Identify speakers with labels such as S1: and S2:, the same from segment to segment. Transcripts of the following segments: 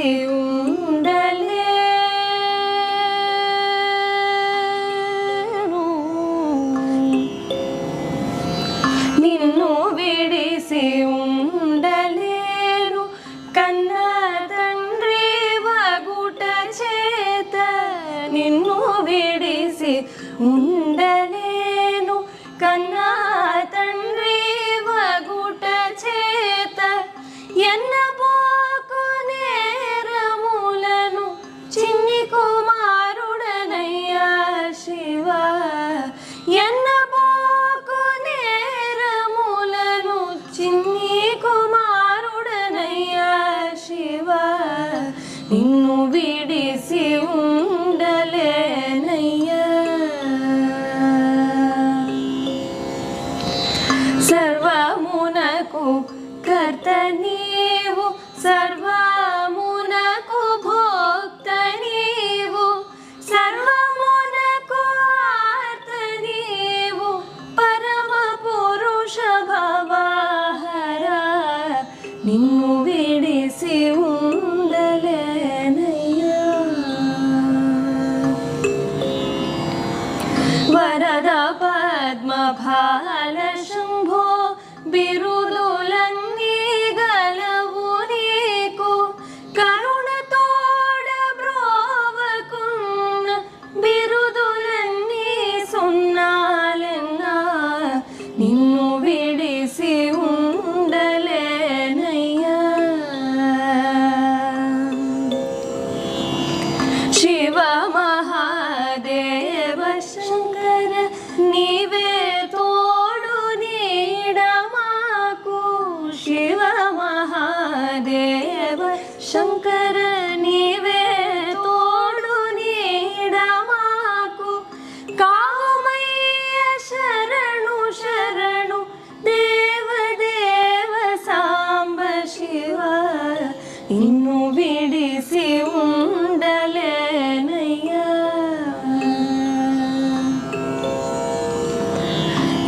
S1: ಬಿಡಿಸಿ ಉಂಡಲೇನು ನಿನ್ನು ಬಿಡಿಸಿ ಉಂಡಲೇನು ಕನ್ನ ತಂಡ್ರಿ ವಗುಟ ಚೇತ ನಿನ್ನು ಬಿಡಿಸಿ ಉಂಡಲೇನು ಕನ್ನ ತಂಡ್ರಿ ವಗುಟ ಚೇತ ಎನ್ನ ಬೋಕು ನೇರ ಮೂಲನು ಚಿನ್ನಿ ಕುಮಾರುಡನಯ್ಯ ಶಿವ ಎನ್ನ ಬೋಕು ನೇರ ಮೂಲನು ಚಿನ್ನಿ ಕುಮಾರುಡನಯ್ಯ ಶಿವ ನಿನ್ನು ಬಿಡಿಸಿ ಉಂಡಲೇನಯ್ಯ ಸರ್ವಮುನಕು ಕರ್ತ ನೀವು ಸರ್ವಮುನಕು ಭೋಕ್ತ ನೀವು ಸರ್ವಮುನಕು ಆರ್ತ ನೀವು ಪರಮ ಪುರುಷ ಭವಹರ ನಿನ್ನು ಬಿಡಿಸಿ ಉಂಡಲೇನಯ್ಯ ವರದ ಪದ್ಮ ಫಾಲ ಶಂಭೋ ಬಿರುದುಲನ್ನೀಗಲವು ನೀಕು ಕರುಣ ತೋಡ ಬ್ರೋವಕುನ್ನ ಬಿರುದುಲನ್ನೀ ಸುನ್ನಾಲೆನ್ನ ನಿನ್ನು ಬಿಡಿಸಿ ಉಂಡಲೇನಯ್ಯ ಶಿವ ಮಹಾದೇವ ಶಂಕರ ನೀವೇ ತೋಡು ನೀಡಮಾಕು ಶಿವ ಮಹಾದೇವ ಶಂಕರ ನೀವೇ ತೋಡು ನೀಡಮಾಕು ಕಾಮಯ್ಯ ಶರಣು ಶರಣು ದೇವ ದೇವ ಸಾಂಬ ಶಿವ ಇನ್ನು ಬಿಡಿಸಿ ಉಂಡಲೇನಯ್ಯ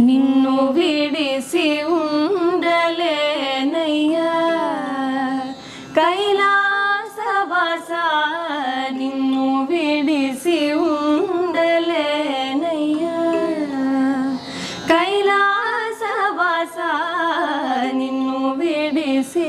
S1: ನಿನ್ನು ಬಿಡಿಸಿ ಉಂಡಲೇನಯ್ಯ ಕೈಲಾಸವಾಸ ನಿನ್ನು ಬಿಡಿಸಿ ಉಂಡಲೇನಯ್ಯ ಕೈಲಾಸವಾಸ ನಿನ್ನು ಬಿಡಿಸಿ